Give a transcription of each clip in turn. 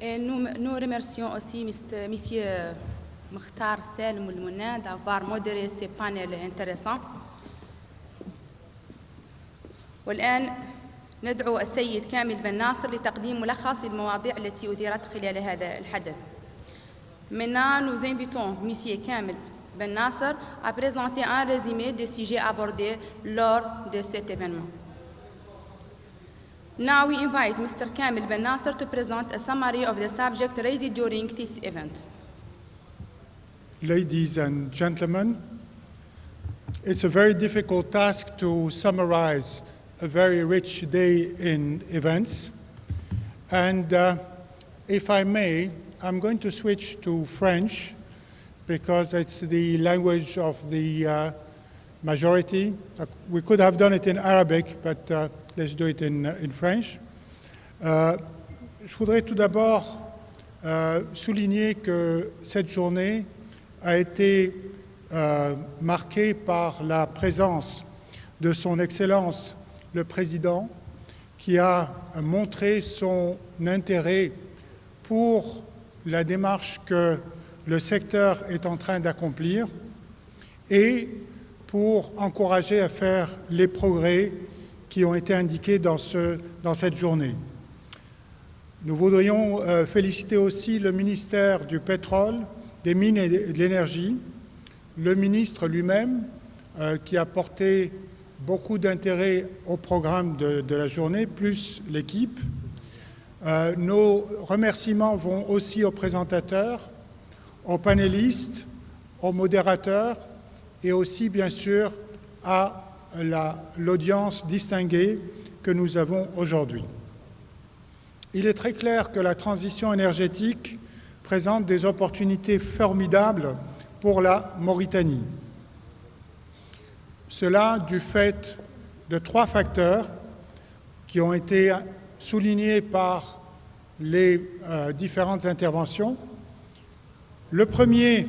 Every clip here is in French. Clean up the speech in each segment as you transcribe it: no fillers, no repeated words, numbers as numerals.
Et nous remercions aussi M. Mokhtar Salem Moulmouna d'avoir modéré ces panels intéressants. والآن ندعو السيد كامل بن ناصر لتقديم ملخص للمواضيع التي أثيرت خلال هذا الحدث. Maintenant, nous invitons M. Kamel Ben Nasser à présenter un résumé des sujets abordés lors de cet événement. Now we invite Mr. Kamel Ben Nasser to present a summary of the subject raised during this event. Ladies and gentlemen, it's a very difficult task to summarize a very rich day in events. And if I may, I'm going to switch to French because it's the language of the majority. We could have done it in Arabic, but let's do it in French. Je voudrais tout d'abord souligner que cette journée a été marquée par la présence de son Excellence le Président, qui a montré son intérêt pour la démarche que le secteur est en train d'accomplir et pour encourager à faire les progrès qui ont été indiqués dans cette journée. Nous voudrions féliciter aussi le ministère du pétrole, des mines et de l'énergie, le ministre lui-même qui a porté beaucoup d'intérêt au programme de la journée, plus l'équipe. Nos remerciements vont aussi aux présentateurs, aux panélistes, aux modérateurs et aussi, bien sûr, à l'audience distinguée que nous avons aujourd'hui. Il est très clair que la transition énergétique présente des opportunités formidables pour la Mauritanie. Cela du fait de 3 facteurs qui ont été soulignés par les différentes interventions. Le premier,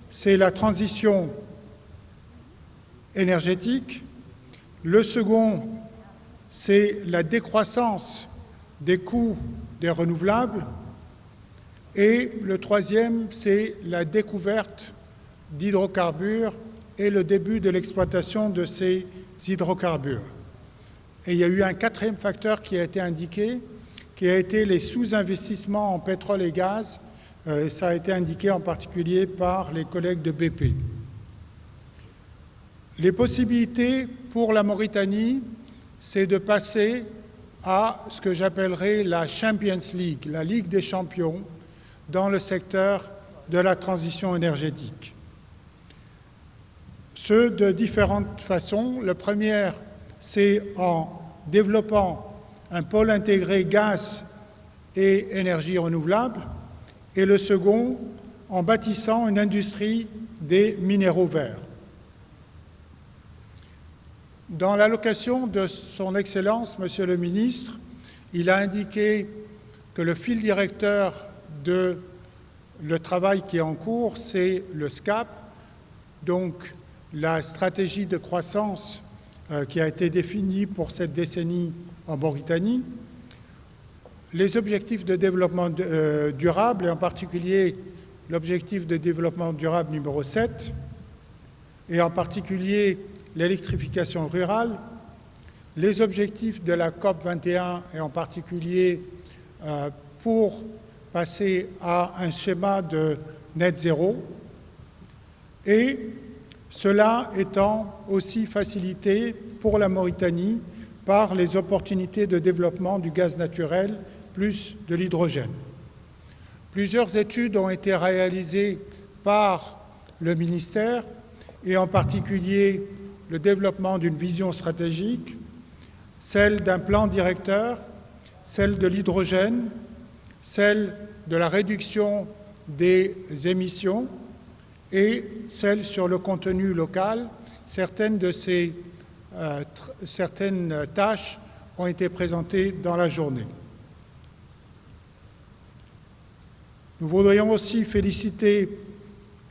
c'est la transition énergétique. Le second, c'est la décroissance des coûts des renouvelables. Et le troisième, c'est la découverte d'hydrocarbures et le début de l'exploitation de ces hydrocarbures. Et il y a eu un 4e facteur qui a été indiqué, qui a été les sous-investissements en pétrole et gaz. Ça a été indiqué en particulier par les collègues de BP. Les possibilités pour la Mauritanie, c'est de passer à ce que j'appellerais la Champions League, la Ligue des champions, dans le secteur de la transition énergétique. Ce de différentes façons. La première, c'est en développant un pôle intégré gaz et énergie renouvelable, et le second, en bâtissant une industrie des minéraux verts. Dans l'allocation de son Excellence, Monsieur le Ministre, il a indiqué que le fil directeur de le travail qui est en cours, c'est le SCAP, donc la stratégie de croissance qui a été définie pour cette décennie en Mauritanie, les objectifs de développement durable, et en particulier l'objectif de développement durable numéro 7, et en particulier l'électrification rurale, les objectifs de la COP 21, et en particulier pour passer à un schéma de net zéro, et cela étant aussi facilité pour la Mauritanie par les opportunités de développement du gaz naturel plus de l'hydrogène. Plusieurs études ont été réalisées par le ministère et en particulier le développement d'une vision stratégique, celle d'un plan directeur, celle de l'hydrogène, celle de la réduction des émissions et celle sur le contenu local. Certaines tâches ont été présentées dans la journée. Nous voudrions aussi féliciter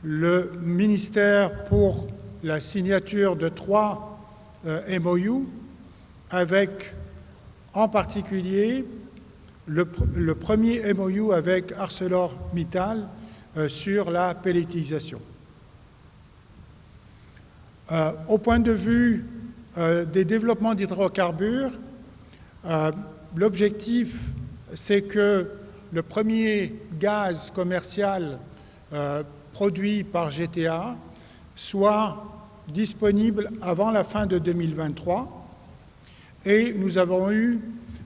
le ministère pour la signature de 3 MOU avec en particulier le premier MOU avec ArcelorMittal sur la pelletisation. Au point de vue des développements d'hydrocarbures, l'objectif, c'est que le premier gaz commercial produit par GTA soit disponible avant la fin de 2023. Et nous avons eu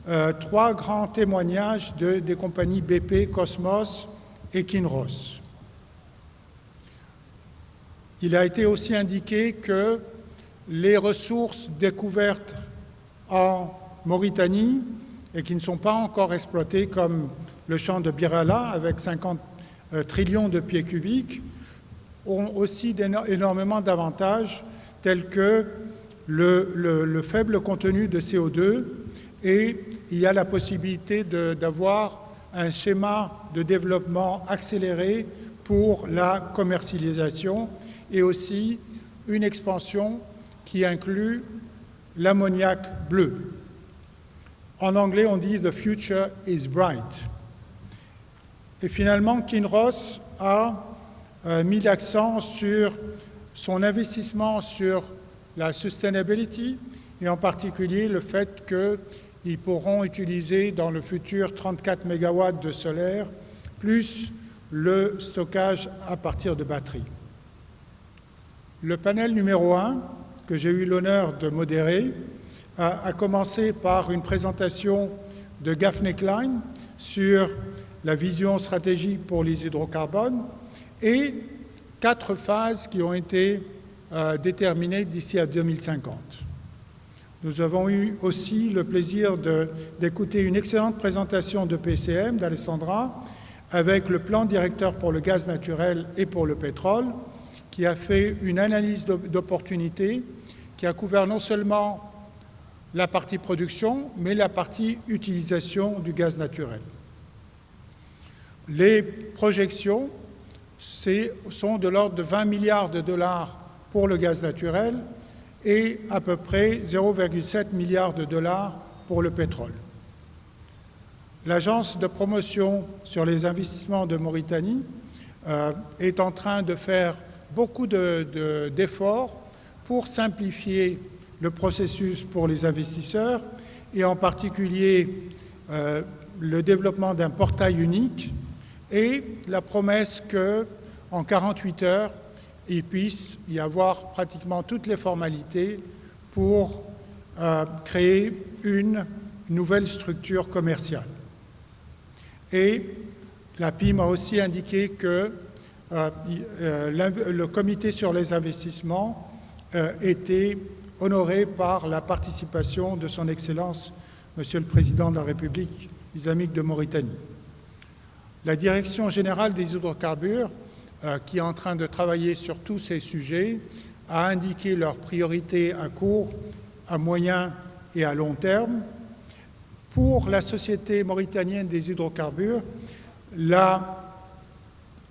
3 grands témoignages des compagnies BP, Cosmos et Kinross. Il a été aussi indiqué que les ressources découvertes en Mauritanie et qui ne sont pas encore exploitées, comme le champ de Birala avec 50 trillions de pieds cubiques, ont aussi énormément d'avantages tels que le faible contenu de CO2, et il y a la possibilité d'avoir un schéma de développement accéléré pour la commercialisation et aussi une expansion qui inclut l'ammoniac bleu. En anglais, on dit « the future is bright ». Et finalement, Kinross a mis l'accent sur son investissement sur la sustainability et en particulier le fait qu'ils pourront utiliser dans le futur 34 MW de solaire plus le stockage à partir de batteries. Le panel numéro 1, que j'ai eu l'honneur de modérer, a commencé par une présentation de Gaffney Klein sur la vision stratégique pour les hydrocarbones et 4 phases qui ont été déterminées d'ici à 2050. Nous avons eu aussi le plaisir d'écouter une excellente présentation de PCM, d'Alessandra, avec le plan directeur pour le gaz naturel et pour le pétrole, qui a fait une analyse d'opportunité, qui a couvert non seulement la partie production, mais la partie utilisation du gaz naturel. Les projections sont de l'ordre de 20 milliards de dollars pour le gaz naturel et à peu près 0,7 milliards de dollars pour le pétrole. L'Agence de promotion sur les investissements de Mauritanie est en train de faire beaucoup d'efforts pour simplifier le processus pour les investisseurs et en particulier le développement d'un portail unique et la promesse qu'en 48 heures, il puisse y avoir pratiquement toutes les formalités pour créer une nouvelle structure commerciale. Et la PIM a aussi indiqué que le comité sur les investissements était honoré par la participation de son Excellence, Monsieur le Président de la République islamique de Mauritanie. La Direction générale des hydrocarbures, qui est en train de travailler sur tous ces sujets, a indiqué leurs priorités à court, à moyen et à long terme. Pour la Société mauritanienne des hydrocarbures,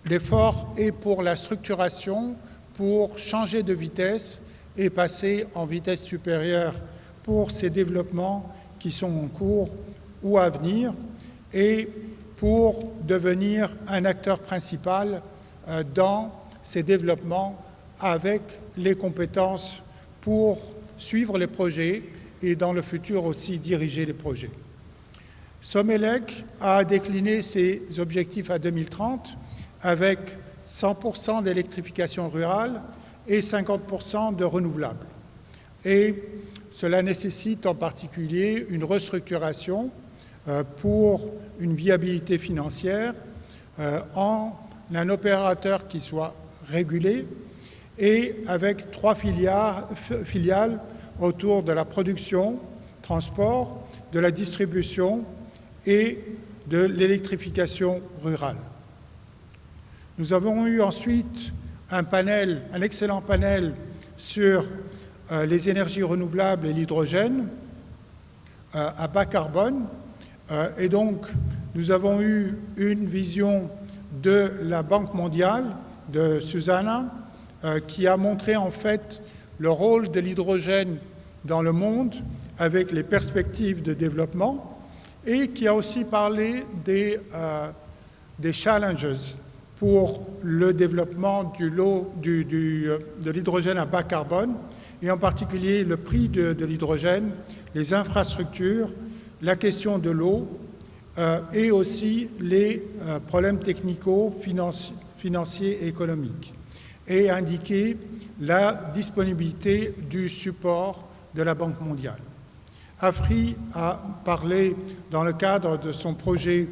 l'effort est pour la structuration, pour changer de vitesse et passer en vitesse supérieure pour ces développements qui sont en cours ou à venir et pour devenir un acteur principal dans ces développements avec les compétences pour suivre les projets et dans le futur aussi diriger les projets. Somelec a décliné ses objectifs à 2030 avec 100% d'électrification rurale et 50% de renouvelables. Et cela nécessite en particulier une restructuration pour une viabilité financière en un opérateur qui soit régulé et avec 3 filiales autour de la production, transport, de la distribution et de l'électrification rurale. Nous avons eu ensuite un excellent panel sur les énergies renouvelables et l'hydrogène à bas carbone. Et donc, nous avons eu une vision de la Banque mondiale, de Susanna, qui a montré en fait le rôle de l'hydrogène dans le monde avec les perspectives de développement et qui a aussi parlé des challenges pour le développement de l'hydrogène à bas carbone, et en particulier le prix de l'hydrogène, les infrastructures, la question de l'eau, et aussi les problèmes technico-financiers et économiques, et indiquer la disponibilité du support de la Banque mondiale. Afri a parlé dans le cadre de son projet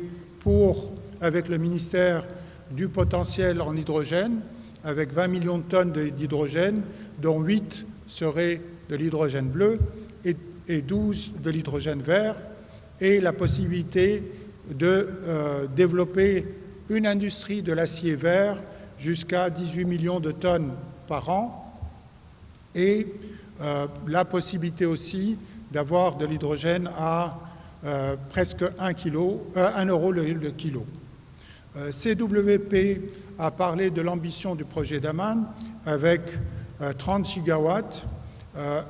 avec le ministère du potentiel en hydrogène, avec 20 millions de tonnes d'hydrogène, dont 8 seraient de l'hydrogène bleu et 12 de l'hydrogène vert, et la possibilité de développer une industrie de l'acier vert jusqu'à 18 millions de tonnes par an, et la possibilité aussi d'avoir de l'hydrogène à presque 1 euro le kilo. CWP a parlé de l'ambition du projet d'Amman avec 30 gigawatts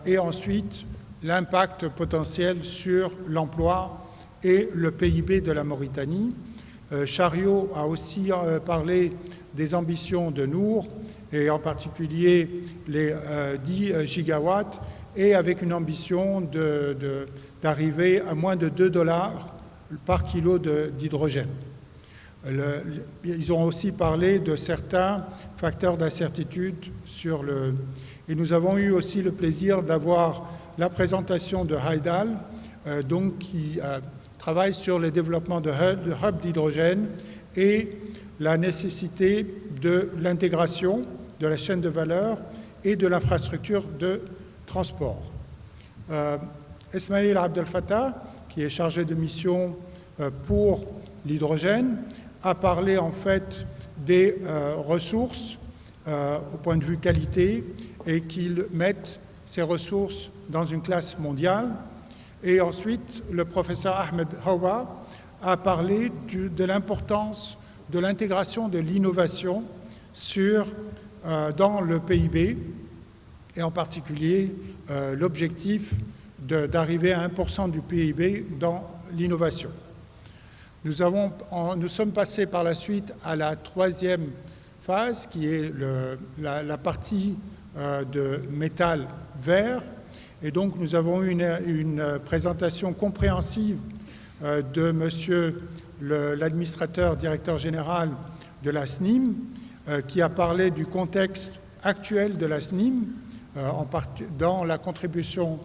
et ensuite l'impact potentiel sur l'emploi et le PIB de la Mauritanie. Chariot a aussi parlé des ambitions de Nour et en particulier les 10 gigawatts et avec une ambition d'arriver à moins de $2 par kilo d'hydrogène. Ils ont aussi parlé de certains facteurs d'incertitude et nous avons eu aussi le plaisir d'avoir la présentation de Haidal, qui travaille sur le développement de hubs d'hydrogène et la nécessité de l'intégration de la chaîne de valeur et de l'infrastructure de transport. Esmaïl Abdel Fattah, qui est chargé de mission pour l'hydrogène, a parlé en fait des ressources au point de vue qualité et qu'ils mettent ces ressources dans une classe mondiale. Et ensuite, le professeur Ahmed Hawa a parlé de l'importance de l'intégration de l'innovation dans le PIB et en particulier l'objectif d'arriver à 1% du PIB dans l'innovation. Nous sommes passés par la suite à la troisième phase qui est la partie de métal vert. Et donc nous avons eu une présentation compréhensive de monsieur l'administrateur directeur général de la SNIM qui a parlé du contexte actuel de la SNIM dans la contribution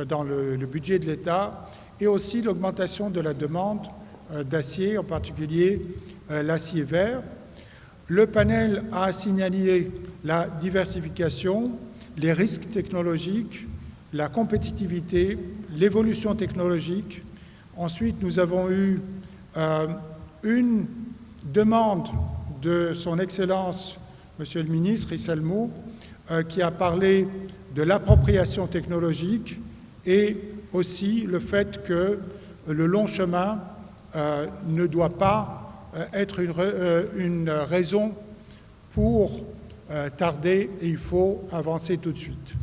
dans le budget de l'État et aussi l'augmentation de la demande d'acier, en particulier l'acier vert. Le panel a signalé la diversification, les risques technologiques, la compétitivité, l'évolution technologique. Ensuite, nous avons eu une demande de son Excellence, Monsieur le ministre Issa El-Mou, qui a parlé de l'appropriation technologique et aussi le fait que le long chemin ne doit pas être une raison pour tarder et il faut avancer tout de suite.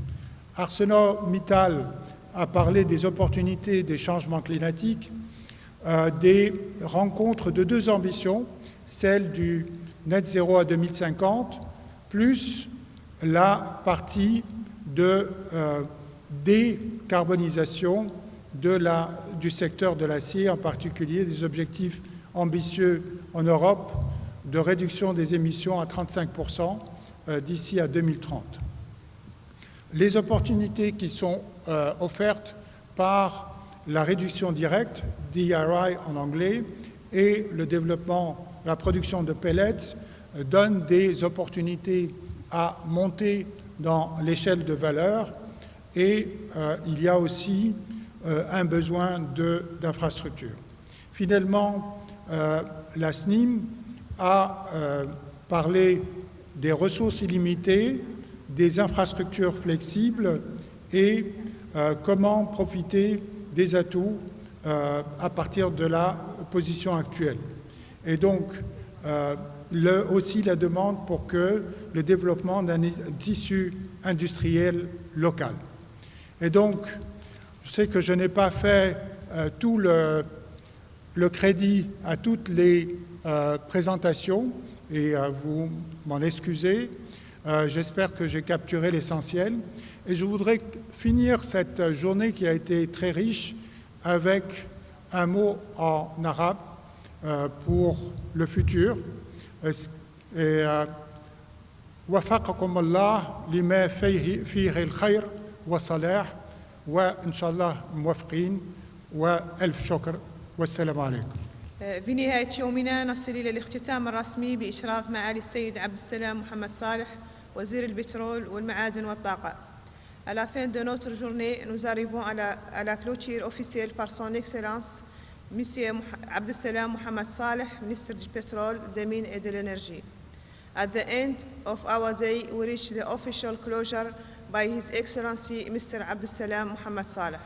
ArcelorMittal a parlé des opportunités des changements climatiques, des rencontres de deux ambitions, celle du net zéro à 2050, plus la partie de décarbonisation du secteur de l'acier, en particulier des objectifs ambitieux en Europe de réduction des émissions à 35% d'ici à 2030. Les opportunités qui sont offertes par la réduction directe, DRI en anglais, et le développement, la production de pellets donnent des opportunités à monter dans l'échelle de valeur et il y a aussi un besoin d'infrastructures. Finalement, la SNIM a parlé des ressources illimitées, des infrastructures flexibles et comment profiter des atouts à partir de la position actuelle. Et donc, aussi la demande pour que le développement d'un tissu industriel local. Et donc, je sais que je n'ai pas fait tout le le crédit à toutes les présentations et vous m'en excusez. J'espère que j'ai capturé l'essentiel. Et je voudrais finir cette journée qui a été très riche avec un mot en arabe pour le futur. وفقكم الله لما فيه الخير والصلاح وإن شاء الله موفقين وألف شكر والسلام عليكم. في نهاية يومنا نصل إلى الاختتام الرسمي بإشراف معالي السيد عبد السلام محمد صالح وزير البترول والمعادن والطاقة. À la fin de notre journée, nous arrivons à la clôture officielle par son Excellence, Monsieur Abd Salam Mohamed Saleh, Ministre du Pétrole, des Mines et de l'Énergie. At the end of our day, we reach the official closure by His Excellency Mr. Abd Salam Mohamed Saleh.